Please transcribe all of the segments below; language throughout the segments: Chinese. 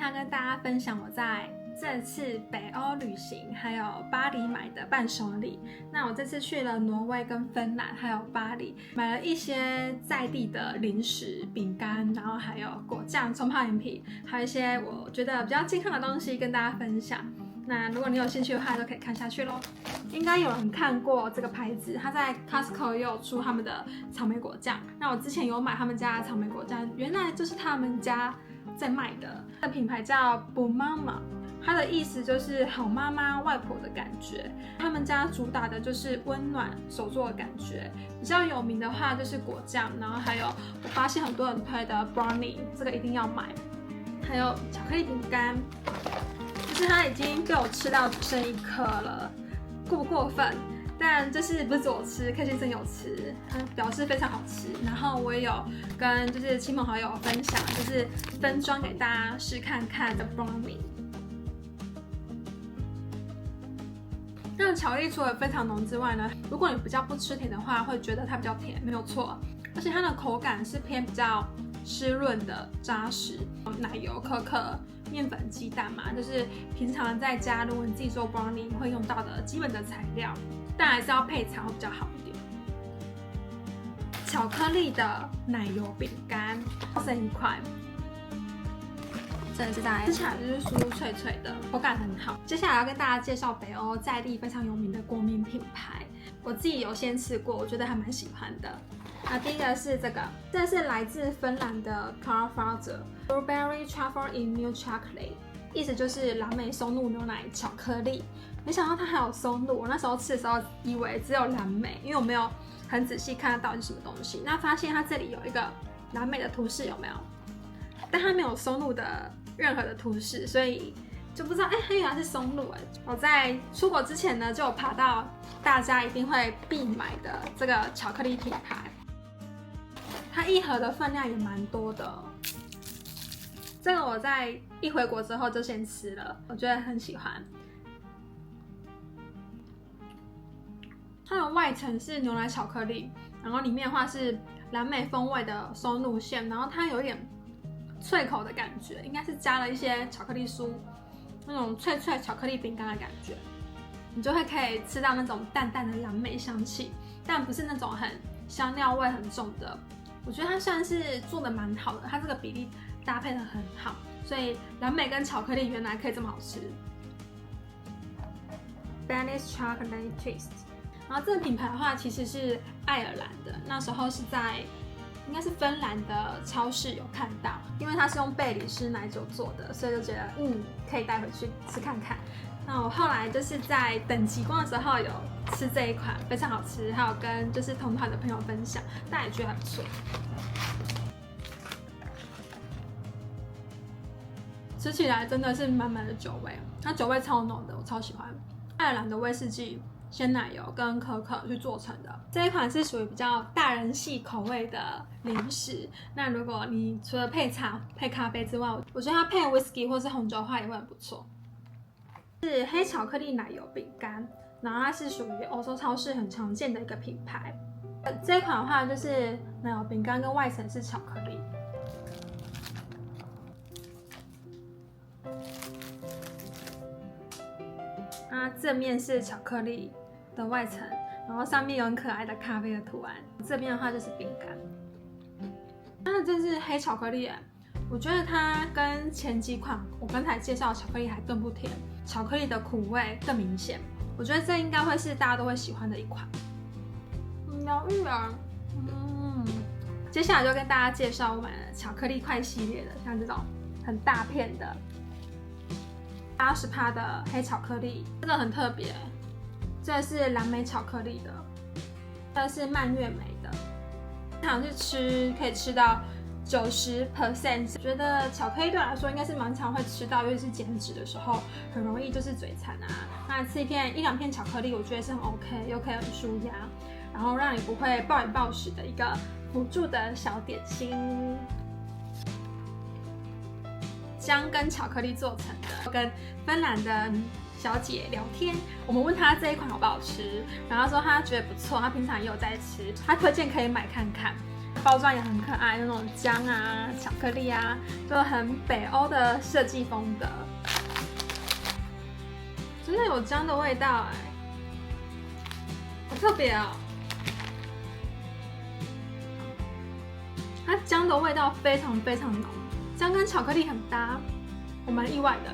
天要跟大家分享我在这次北欧旅行还有巴黎买的伴手礼。那我这次去了挪威跟芬兰还有巴黎，买了一些在地的零食饼干，然后还有果酱、冲泡饮品，还有一些我觉得比较健康的东西跟大家分享。那如果你有兴趣的话，就可以看下去咯。应该有人看过这个牌子，它在 Costco 也有出他们的草莓果酱。那我之前有买他们家的草莓果酱，原来就是他们家在卖的。这个品牌叫 Bumama， 它的意思就是好妈妈、外婆的感觉。他们家主打的就是温暖手做的感觉。比较有名的话就是果酱，然后还有我发现很多人推的 brownie， 这个一定要买。还有巧克力饼干。就是它已经被我吃到只剩1颗了，过不过分？但就是不是只我吃，K先生有吃，他表示非常好吃。然后我也有跟就是亲朋好友分享，就是分装给大家试看看的 brownie。那巧克力除了非常浓之外呢，如果你比较不吃甜的话，会觉得它比较甜，没有错。而且它的口感是偏比较湿润的、扎实，奶油、可可、面粉、鸡蛋嘛，就是平常在家如果你自己做 brownie 会用到的基本的材料，但还是要配茶会比较好一点。巧克力的奶油饼干，剩1块，真的是吃起来就是酥酥脆脆的，口感很好。接下来要跟大家介绍北欧在地非常有名的国民品牌，我自己有先吃过，我觉得还蛮喜欢的。那第一个是这是来自芬兰的 Klarifalder Blueberry Truffle in Milk Chocolate， 意思就是蓝莓松露牛奶巧克力。没想到它还有松露，我那时候吃的时候以为只有蓝莓，因为我没有很仔细看到底是什么东西。那发现它这里有一个蓝莓的图示，有没有？但它没有松露的任何的图示，所以就不知道它原来是松露。我在出国之前呢，就有爬到大家一定会必买的这个巧克力品牌。它一盒的分量也蛮多的，这个我在一回国之后就先吃了，我觉得很喜欢。它的外层是牛奶巧克力，然后里面的话是蓝莓风味的松露馅，然后它有一点脆口的感觉，应该是加了一些巧克力酥，那种脆脆巧克力饼干的感觉，你就会可以吃到那种淡淡的蓝莓香气，但不是那种很香料味很重的。我觉得它算是做的蛮好的，它这个比例搭配的很好，所以蓝莓跟巧克力原来可以这么好吃。Danish Chocolate Twist， 然后这个品牌的话其实是爱尔兰的，那时候是在应该是芬兰的超市有看到，因为它是用贝里斯奶酒做的，所以就觉得可以带回去吃看看。那我后来就是在等极光的时候有吃这一款，非常好吃，还有跟就是同团的朋友分享，大家也觉得还不错。吃起来真的是满满的酒味，它酒味超浓的，我超喜欢。爱尔兰的威士忌、鲜奶油跟可可去做成的，这一款是属于比较大人系口味的零食。那如果你除了配茶、配咖啡之外，我觉得它配 whisky 或是红酒的话也会很不错。是黑巧克力奶油饼干，然后它是属于欧洲超市很常见的一个品牌。这一款的话就是奶油饼干跟外层是巧克力。那正面是巧克力的外层，然后上面有很可爱的咖啡的图案。这边的话就是饼干。那这是黑巧克力，我觉得它跟前几款我刚才介绍的巧克力还更不甜，巧克力的苦味更明显。我觉得这应该会是大家都会喜欢的一款。疗愈啊，接下来就跟大家介绍我买的巧克力块系列的，像这种很大片的80%的黑巧克力，这个很特别。这是蓝莓巧克力的，这是蔓越莓的。经常去吃可以吃到90%，觉得巧克力对我来说应该是蛮常会吃到，尤其是减脂的时候，很容易就是嘴馋啊。那吃1-2片巧克力，我觉得是很 OK， 又可以很舒压，然后让你不会暴饮暴食的一个辅助的小点心。姜跟巧克力做成的，跟芬兰的小姐聊天，我们问她这一款好不好吃，然后她说她觉得不错，她平常也有在吃，她推荐可以买看看。包装也很可爱，那种姜啊、巧克力啊，就很北欧的设计风格。真的有姜的味道哎，好特别哦！它姜的味道非常非常浓，姜跟巧克力很搭，我蛮意外的。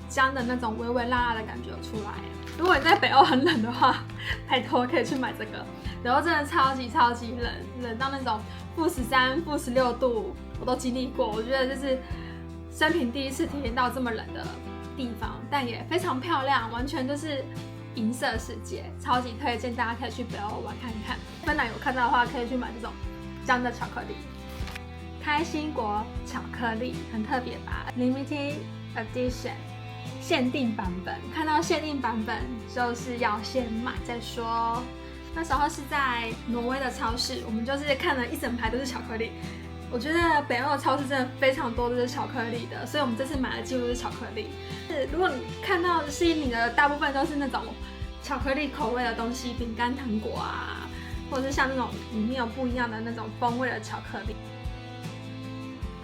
姜的那种微微辣辣的感觉有出来。如果你在北欧很冷的话，拜托可以去买这个。北欧真的超级超级冷，冷到那种-13、-16度，我都经历过。我觉得这是生平第一次体验到这么冷的地方，但也非常漂亮，完全就是银色世界，超级推荐大家可以去北欧玩看看。芬兰有看到的话，可以去买这种姜的巧克力。开心果巧克力很特别吧 ？Limited Edition。限定版本，看到限定版本就是要先买再说。那时候是在挪威的超市，我们就是看了一整排都是巧克力。我觉得北欧的超市真的非常多都是巧克力的，所以我们这次买的几乎是巧克力。如果你看到吸引你的，大部分都是那种巧克力口味的东西，饼干、糖果啊，或者是像那种里面有不一样的那种风味的巧克力。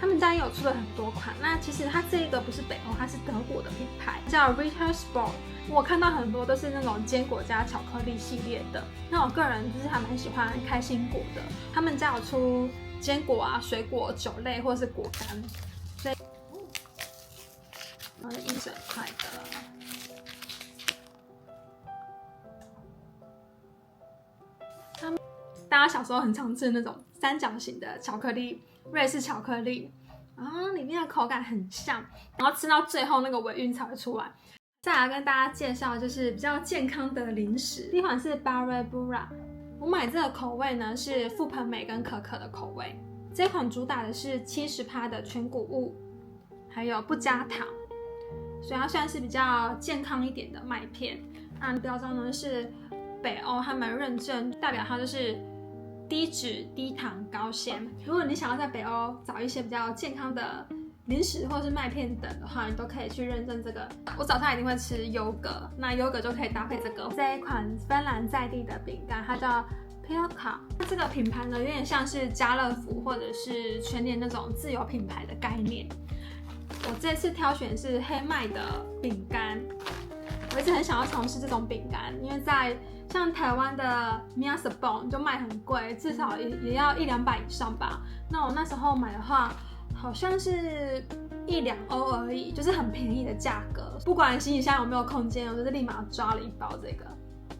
他们家也有出了很多款，那其实它这个不是北欧，它是德国的品牌，叫 Rittersport。我看到很多都是那种坚果加巧克力系列的，那我个人就是还蛮喜欢开心果的。他们家有出坚果啊、水果、酒类或是果干，所以然后1整块的。大家小时候很常吃的那种三角形的巧克力，瑞士巧克力，然后里面的口感很像，然后吃到最后那个尾韵才会出来。再来跟大家介绍就是比较健康的零食，第一款是 Barabura， 我买这个口味呢是覆盆莓跟可可的口味，这款主打的是70%的全谷物，还有不加糖，所以它算是比较健康一点的麦片。那标章呢是北欧他们认证，代表它就是低脂、低糖、高纤。如果你想要在北欧找一些比较健康的零食或是麦片等的话，你都可以去认证这个。我早上一定会吃优格，那优格就可以搭配这个。这一款芬兰在地的饼干，它叫 Pilka。这个品牌呢，有点像是家乐福或者是全联那种自有品牌的概念。我这次挑选是黑麦的饼干，我一直很想要尝试这种饼干，因为在像台湾的 Miasbon 就卖很贵，至少也要100-200以上吧。那我那时候买的话，好像是1-2欧而已，就是很便宜的价格。不管行李箱有没有空间，我就是立马抓了一包这个。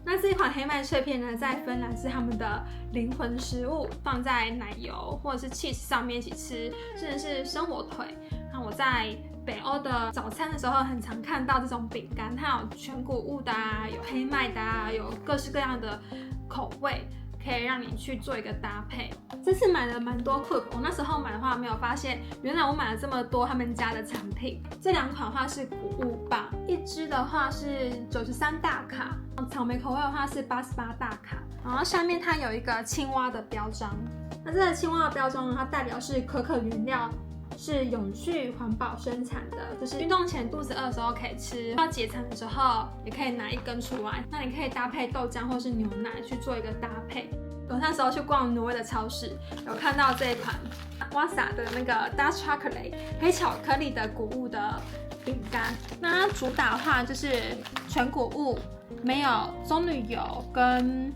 那这一款黑麦脆片呢，在芬兰是他们的灵魂食物，放在奶油或者是 cheese 上面一起吃，甚至是生火腿。那我在北欧的早餐的时候，很常看到这种饼干，它有全谷物的啊，有黑麦的啊，有各式各样的口味，可以让你去做一个搭配。这次买了蛮多 Cook， 我那时候买的话没有发现，原来我买了这么多他们家的产品。这2款的话是谷物棒，一支的话是93大卡，草莓口味的话是88大卡，然后下面它有一个青蛙的标章。那这个青蛙的标章呢，它代表是可可原料。是永续环保生产的，就是运动前肚子饿的时候可以吃，要解馋的时候也可以拿1根出来。那你可以搭配豆浆或是牛奶去做一个搭配。我那时候去逛挪威的超市，有看到这一款 Wasa 的那个 Dark Chocolate 黑巧克力的谷物的饼干。那它主打的话就是全谷物，没有棕榈油跟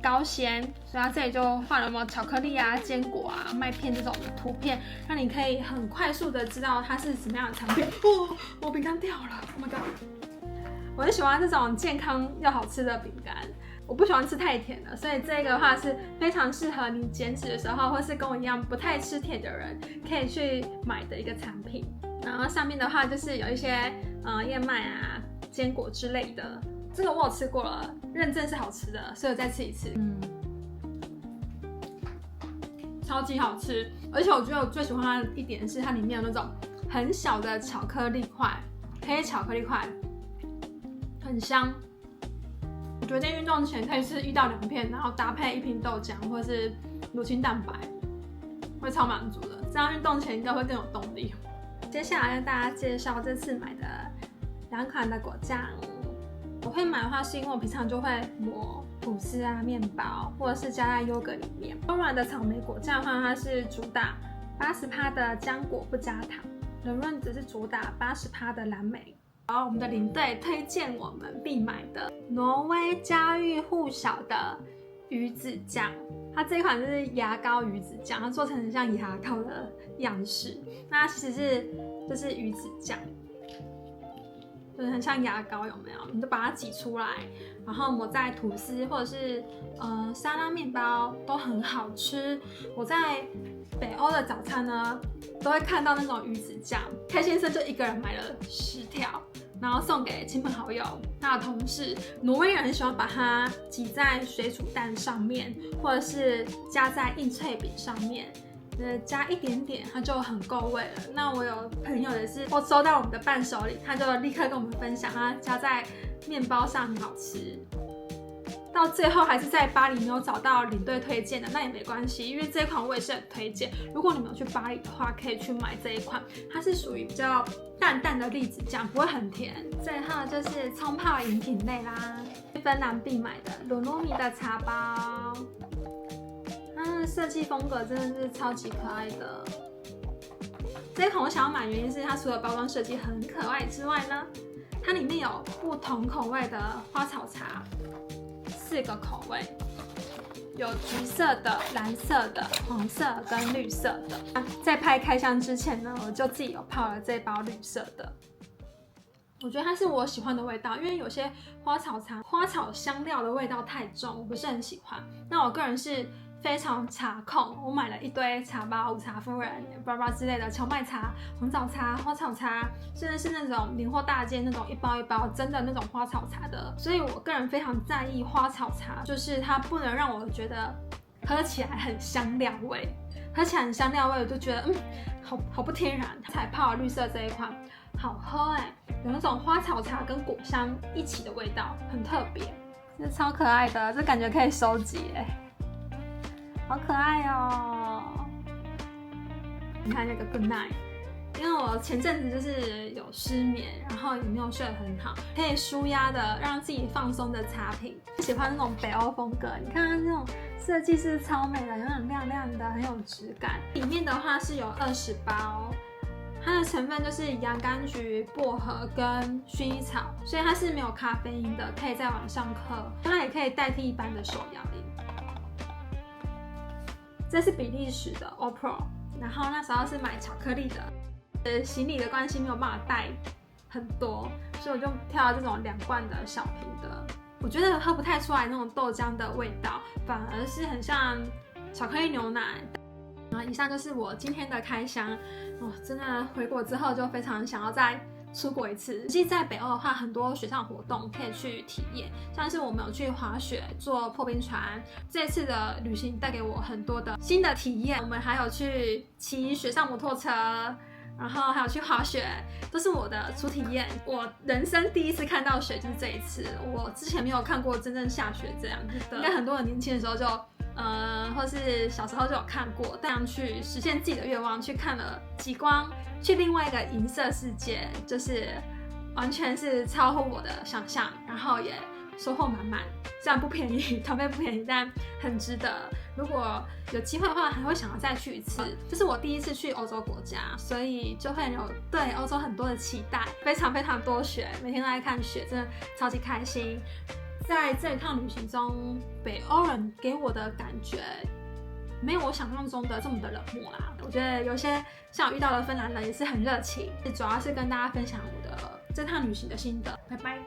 高纤，所以它这里就画了什么巧克力啊、坚果啊、麦片这种的图片，让你可以很快速的知道它是什么样的产品。哦，我饼干掉了 ！Oh my god！ 我很喜欢这种健康又好吃的饼干，我不喜欢吃太甜的，所以这个的话是非常适合你减脂的时候，或是跟我一样不太吃甜的人可以去买的一个产品。然后上面的话就是有一些燕麦啊、坚果之类的。这个我有吃过了，认证是好吃的，所以我再吃一次。超级好吃，而且我觉得我最喜欢它的一点是它里面有那种很小的巧克力块，黑巧克力块，很香。我决定运动前可以吃1到2片，然后搭配1瓶豆浆或是乳清蛋白，会超满足的。这样运动前应该会更有动力。接下来跟大家介绍这次买的2款的果酱。我会买的话，是因为我平常就会磨吐司啊、面包，或者是加在优格里面。松软的草莓果酱的话，它是主打80%的浆果不加糖，冷润只是主打80%的蓝莓。然后我们的领队推荐我们必买的挪威家喻户晓的鱼子酱，它这一款是牙膏鱼子酱，它做成很像牙膏的样式。那它其实就是鱼子酱，就是很像牙膏，有没有？你就把它挤出来，然后抹在吐司或者是沙拉面包都很好吃。我在北欧的早餐呢，都会看到那种鱼子酱。K 先生就一个人买了10条。然后送给亲朋好友、他的同事。挪威人很喜欢把它挤在水煮蛋上面，或者是加在硬脆饼上面，加一点点它就很够味了。那我有朋友也是，我收到我们的伴手礼，他就立刻跟我们分享，他加在面包上很好吃。到最后还是在巴黎没有找到领队推荐的，那也没关系，因为这一款我也是很推荐。如果你们有去巴黎的话，可以去买这一款，它是属于比较淡淡的栗子酱，不会很甜。最后就是冲泡饮品类啦，芬兰必买的鲁鲁米的茶包，它的设计风格真的是超级可爱的。这一款我想要买的原因是它除了包装设计很可爱之外呢，它里面有不同口味的花草茶。4个口味，有橘色的、蓝色的、黄色跟绿色的。在拍开箱之前呢，我就自己有泡了这包绿色的。我觉得它是我喜欢的味道，因为有些花草茶、花草香料的味道太重，我不是很喜欢。那我个人是非常茶控，我买了一堆茶包，午茶夫人、巴拉之类的荞麦茶、红枣茶、花草茶，甚至是那种年货大街那种一包一包真的那种花草茶的。所以我个人非常在意花草茶，就是它不能让我觉得喝起来很香料味，喝起来很香料味，我就觉得好不天然。才泡绿色这一款，好喝有那种花草茶跟果香一起的味道，很特别，这超可爱的，这感觉可以收集好可爱哦！你看那个 Good Night， 因为我前阵子就是有失眠，然后也没有睡得很好，可以舒压的让自己放松的茶品。喜欢那种北欧风格，你看它这种设计是超美的，有点亮亮的，很有质感。里面的话是有20包，它的成分就是洋甘菊、薄荷跟薰衣草，所以它是没有咖啡因的，可以在晚上喝，它也可以代替一般的手摇饮。这是比利时的 Opro， 然后那时候是买巧克力的，行李的关系没有办法带很多，所以我就挑了这种2罐的小瓶的。我觉得喝不太出来那种豆浆的味道，反而是很像巧克力牛奶。以上就是我今天的开箱，真的回国之后就非常想要再出国一次。实际在北欧的话，很多雪上活动可以去体验，像是我们有去滑雪、坐破冰船。这次的旅行带给我很多的新的体验。我们还有去骑雪上摩托车，然后还有去滑雪，都是我的初体验。我人生第一次看到雪就是这一次，我之前没有看过真正下雪这样的。应该很多人年轻的时候就或是小时候就有看过，这样去实现自己的愿望，去看了极光，去另外一个银色世界，就是完全是超乎我的想象，然后也收获满满。虽然不便宜，团费不便宜，但很值得。如果有机会的话，还会想要再去一次。这是我第一次去欧洲国家，所以就会有对欧洲很多的期待，非常非常多雪，每天都在看雪，真的超级开心。在这一趟旅行中，北欧人给我的感觉没有我想象中的这么的冷漠啦。我觉得有些像我遇到的芬兰人也是很热情，主要是跟大家分享我的这趟旅行的心得。拜拜。